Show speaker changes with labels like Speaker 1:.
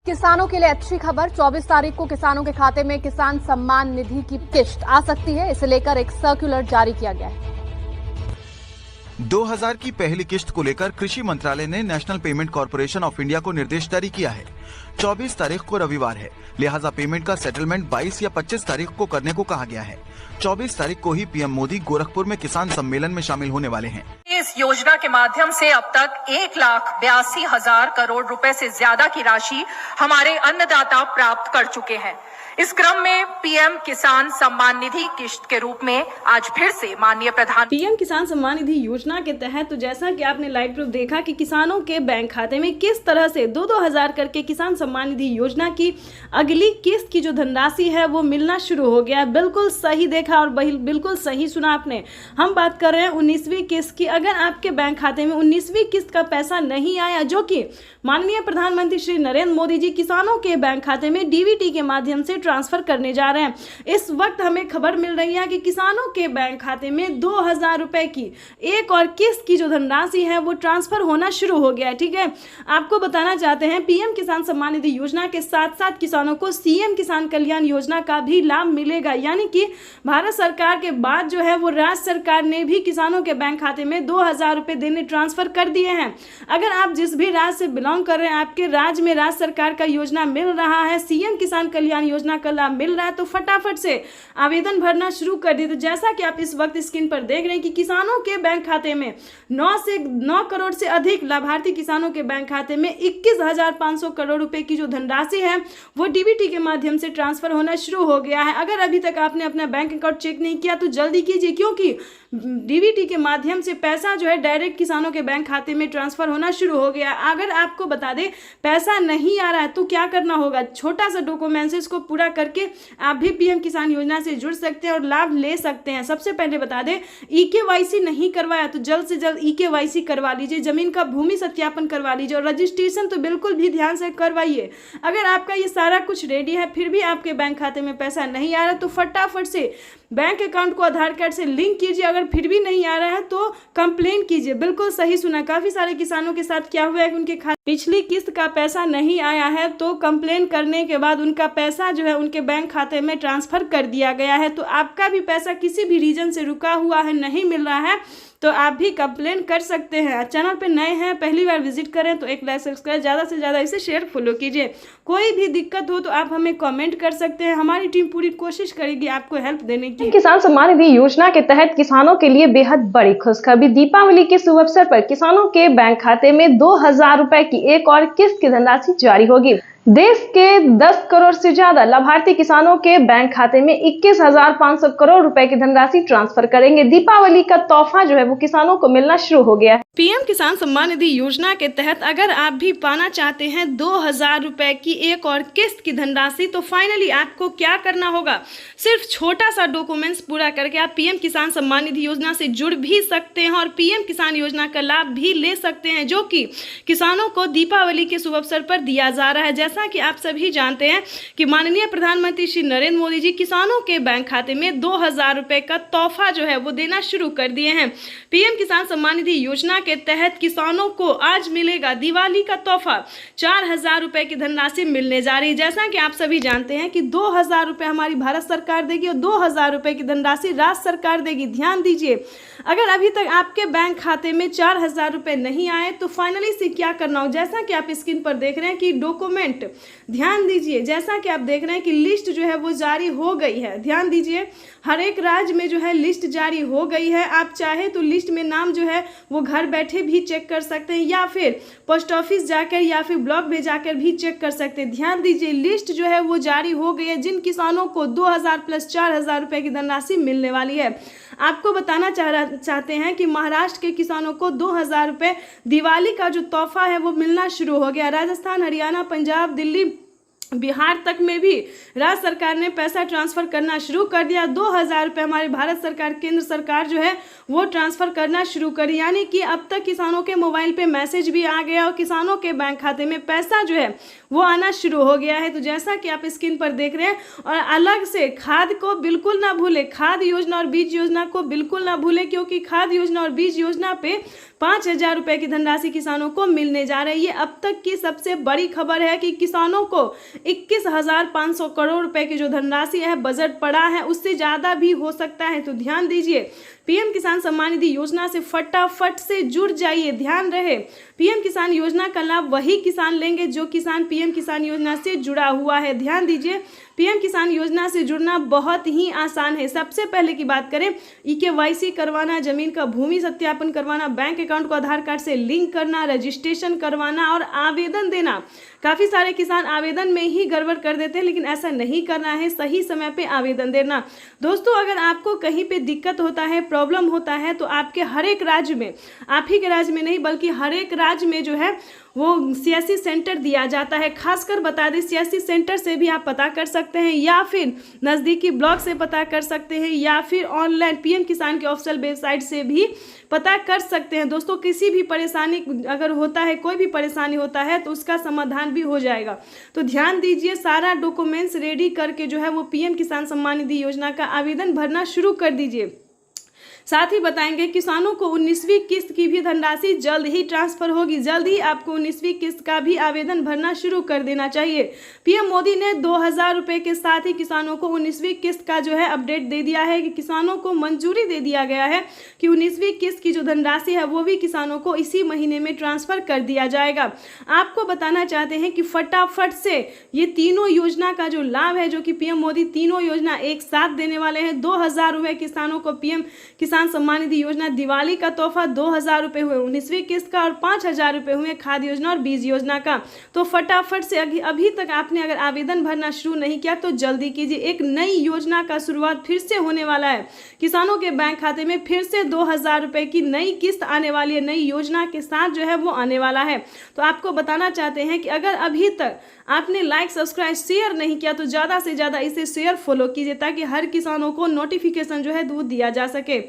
Speaker 1: किसानों के लिए अच्छी खबर। 24 तारीख को किसानों के खाते में किसान सम्मान निधि की किश्त आ सकती है। इसे लेकर एक सर्कुलर जारी किया गया है।
Speaker 2: 2000 की पहली किश्त को लेकर कृषि मंत्रालय ने national payment corporation of India को निर्देश जारी किया है। 24 तारीख को रविवार है, लिहाजा पेमेंट का सेटलमेंट 22 या 25 तारीख को करने को कहा गया है। 24 तारीख को ही पीएम मोदी गोरखपुर में किसान सम्मेलन में शामिल होने वाले हैं।
Speaker 3: इस योजना के माध्यम से अब तक 1,82,000 करोड़ रुपए से ज्यादा की राशि हमारे अन्नदाता प्राप्त कर चुके हैं। इस क्रम में पीएम किसान सम्मान निधि किश्त के रूप में आज फिर से माननीय
Speaker 4: पीएम किसान सम्मान निधि योजना के तहत तो जैसा कि आपने लाइव प्रूफ देखा कि किसानों के बैंक खाते में किस तरह से 2-2 हजार करके किसान सम्मान निधि योजना की अगली किस्त की जो धनराशि है वो मिलना शुरू हो गया है। बिल्कुल सही देखा और बिल्कुल सही सुना आपने। हम बात कर रहे हैं 19वीं किस्त की। अगर आपके बैंक खाते में 19वीं किस्त का पैसा नहीं आया, जो कि माननीय प्रधानमंत्री श्री नरेंद्र मोदी जी किसानों के बैंक खाते में डीबीटी के माध्यम से ट्रांसफर करने जा रहे हैं, इस वक्त हमें खबर मिल रही है कि किसानों के बैंक खाते में 2,000 रुपए की एक और किस्त की जो धनराशि है वो ट्रांसफर होना शुरू हो गया है। ठीक है, आपको बताना चाहते हैं पीएम किसान सम्मान निधि योजना के साथ साथ किसानों को सीएम किसान कल्याण योजना का भी लाभ मिलेगा। यानी कि भारत सरकार के बाद जो है वो राज्य सरकार ने भी किसानों के बैंक खाते में 2,000 रुपए देने ट्रांसफर कर दिए हैं। अगर आप जिस भी राज्य से बिलोंग कर रहे हैं, आपके राज्य में राज्य सरकार का योजना मिल रहा है, सीएम किसान कल्याण योजना का लाभ मिल रहा है, तो फटाफट से आवेदन भरना शुरू कर दिए। तो जैसा कि आप इस वक्त स्क्रीन पर देख रहे हैं कि किसानों के बैंक खाते में 9 करोड़ से अधिक लाभार्थी किसानों के बैंक खाते में 21,500 करोड़ रुपए की जो धनराशि है वो डीबीटी के माध्यम से ट्रांसफर होना शुरू हो गया है। अगर अभी तक आपने अपना बैंक अकाउंट चेक नहीं किया तो जल्दी कीजिए, क्योंकि डीबीटी के माध्यम से पैसा जो है डायरेक्ट किसानों के बैंक खाते में ट्रांसफर होना शुरू हो गया। अगर आपको बता दें पैसा नहीं आ रहा है तो क्या करना होगा, छोटा सा डॉक्यूमेंट्स को पूरा करके आप भी पीएम किसान योजना से जुड़ सकते हैं और लाभ ले सकते हैं। सबसे पहले बता दें, ईकेवाईसी नहीं करवाया तो जल्द से जल्द ईकेवाईसी करवा लीजिए, जमीन का भूमि सत्यापन करवा लीजिए और रजिस्ट्रेशन तो बिल्कुल भी ध्यान से करवाइए। अगर आपका ये सारा कुछ रेडी है फिर भी आपके बैंक खाते में पैसा नहीं आ रहा तो फटाफट से बैंक अकाउंट को आधार कार्ड से लिंक कीजिए। अगर फिर भी नहीं आ रहा है तो कंप्लेन कीजिए। बिल्कुल सही सुना, काफी सारे किसानों के साथ क्या हुआ है कि उनके पिछली किस्त का पैसा नहीं आया है, तो कंप्लेन करने के बाद उनका पैसा जो है उनके बैंक खाते में ट्रांसफर कर दिया गया है। तो आपका भी पैसा किसी भी रीजन से रुका हुआ है, नहीं मिल रहा है, तो आप भी कंप्लेन कर सकते हैं। चैनल पे नए हैं, पहली बार विजिट करें तो एक लाइक सब्सक्राइब, ज़्यादा से ज़्यादा इसे शेयर फॉलो कीजिए। कोई भी दिक्कत हो तो आप हमें कमेंट कर सकते हैं, हमारी टीम पूरी कोशिश करेगी आपको हेल्प देने की।
Speaker 5: किसान सम्मान निधि योजना के तहत किसानों के लिए बेहद बड़ी खुशखबरी। दीपावली के शुभ अवसर पर किसानों के बैंक खाते में 2,000 रुपए की एक और किस्त की धनराशि जारी होगी। देश के 10 करोड़ से ज्यादा लाभार्थी किसानों के बैंक खाते में 21,500 करोड़ रुपए की धनराशि ट्रांसफर करेंगे। दीपावली का तोहफा जो है वो किसानों को मिलना शुरू हो गया है।
Speaker 4: पीएम किसान सम्मान निधि योजना के तहत अगर आप भी पाना चाहते हैं 2,000 रुपए की एक और किस्त की धनराशि, तो फाइनली आपको क्या करना होगा, सिर्फ छोटा सा डॉक्यूमेंट्स पूरा करके आप पीएम किसान सम्मान निधि योजना से जुड़ भी सकते हैं और पीएम किसान योजना का लाभ भी ले सकते हैं, जो कि किसानों को दीपावली के शुभ अवसर पर दिया जा रहा है। जैसा कि आप सभी जानते हैं कि माननीय प्रधानमंत्री श्री नरेंद्र मोदी जी किसानों के बैंक खाते में 2,000 रुपए का तोहफा जो है वो देना शुरू कर दिए हैं। पीएम किसान सम्मान निधि योजना के तहत किसानों को आज मिलेगा दिवाली का तोहफा, 4,000 रुपए की धनराशि मिलने जा रही है। जैसा कि आप सभी जानते हैं कि 2,000 रुपए हमारी भारत सरकार देगी और 2,000 रुपए की धनराशि राज्य सरकार देगी। ध्यान दीजिए, अगर अभी तक आपके बैंक खाते में 4,000 रुपए नहीं आए तो फाइनली से क्या करना हो, जैसा कि आप स्क्रीन पर देख रहे हैं कि डॉक्यूमेंट, ध्यान दीजिए, जैसा कि आप देख रहे हैं कि लिस्ट जो है वो जारी हो गई है। ध्यान दीजिए, हर एक राज्य में जो है लिस्ट जारी हो गई है। आप चाहे तो लिस्ट में नाम जो है वो घर बैठे भी चेक कर सकते हैं या फिर पोस्ट ऑफिस जाकर या फिर ब्लॉक में जाकर भी चेक कर सकते हैं। ध्यान दीजिए, लिस्ट जो है वो जारी हो गई है जिन किसानों को 2,000 प्लस 4,000 रुपए की धनराशि मिलने वाली है। आपको बताना चाहते हैं कि महाराष्ट्र के किसानों को 2,000 रुपए दिवाली का जो तोहफा है वो मिलना शुरू हो गया। राजस्थान, हरियाणा, पंजाब, दिल्ली, बिहार तक में भी राज्य सरकार ने पैसा ट्रांसफर करना शुरू कर दिया। 2,000 रुपये हमारी भारत सरकार, केंद्र सरकार जो है वो ट्रांसफर करना शुरू करी। यानी कि अब तक किसानों के मोबाइल पे मैसेज भी आ गया और किसानों के बैंक खाते में पैसा जो है वो आना शुरू हो गया है। तो जैसा कि आप स्क्रीन पर देख रहे हैं, और अलग से खाद को बिल्कुल ना भूलें, खाद योजना और बीज योजना को बिल्कुल ना भूलें, क्योंकि खाद योजना और बीज योजना पे 5,000 रुपए की धनराशि किसानों को मिलने जा रही है। ये अब तक की सबसे बड़ी खबर है कि किसानों को 21,500 करोड़ रुपए की जो धनराशि है बजट पड़ा है, उससे ज़्यादा भी हो सकता है। तो ध्यान दीजिए, पीएम किसान सम्मान निधि योजना से फटाफट से जुड़ जाइए। ध्यान रहे, पीएम किसान योजना का लाभ वही किसान लेंगे जो किसान पीएम किसान योजना से जुड़ा हुआ है। ध्यान दीजिए, पीएम किसान योजना से जुड़ना बहुत ही आसान है। सबसे पहले की बात करें, KYC करवाना, जमीन का भूमि सत्यापन करवाना, बैंक अकाउंट को आधार कार्ड से लिंक करना, रजिस्ट्रेशन करवाना और आवेदन देना। काफ़ी सारे किसान आवेदन में ही गड़बड़ कर देते हैं, लेकिन ऐसा नहीं करना है, सही समय पे आवेदन देना। दोस्तों, अगर आपको कहीं पे दिक्कत होता है, प्रॉब्लम होता है, तो आपके हर एक राज्य में, आप ही के राज्य में नहीं बल्कि हर एक राज्य में जो है वो CSC सेंटर दिया जाता है। खासकर बता दें, CSC सेंटर से भी आप पता कर सकते हैं, या फिर नज़दीकी ब्लॉक से पता कर सकते हैं, या फिर ऑनलाइन पीएम किसान के ऑफिशियल वेबसाइट से भी पता कर सकते हैं। दोस्तों, किसी भी परेशानी अगर होता है, कोई भी परेशानी होता है, तो उसका समाधान भी हो जाएगा। तो ध्यान दीजिए, सारा डॉक्यूमेंट्स रेडी करके जो है वो पीएम किसान सम्मान निधि योजना का आवेदन भरना शुरू कर दीजिए। साथ ही बताएंगे, किसानों को 19वीं किस्त की भी धनराशि जल्द ही ट्रांसफर होगी। जल्द ही आपको 19वीं किस्त का भी आवेदन भरना शुरू कर देना चाहिए। पीएम मोदी ने 2,000 रुपए के साथ ही किसानों को 19वीं किस्त का जो है अपडेट दे दिया है कि किसानों को मंजूरी दे दिया गया है कि 19वीं किस्त की जो धनराशि है वो भी किसानों को इसी महीने में ट्रांसफर कर दिया जाएगा। आपको बताना चाहते हैं कि फटाफट से ये तीनों योजना का जो लाभ है, जो कि पीएम मोदी तीनों योजना एक साथ देने वाले हैं। 2,000 रुपए किसानों को पीएम किसान सम्मान निधि योजना दिवाली का तोहफा, 2,000 रुपए हुए 19वीं किस्त का, और 5,000 रुपए हुए खाद योजना और बीज योजना का। तो फटाफट से अभी तक आपने अगर आवेदन भरना शुरू नहीं किया तो जल्दी कीजिए। एक नई योजना का शुरुआत फिर से होने वाला है। किसानों के बैंक खाते में फिर से 2,000 रुपए की नई किस्त आने वाली है, नई योजना के साथ जो है वो आने वाला है। तो आपको बताना चाहते हैं कि अगर अभी तक आपने लाइक, सब्सक्राइब, शेयर नहीं किया तो ज़्यादा से ज़्यादा इसे शेयर, फॉलो कीजिए, ताकि हर किसानों को नोटिफिकेशन जो है दूर दिया जा सके।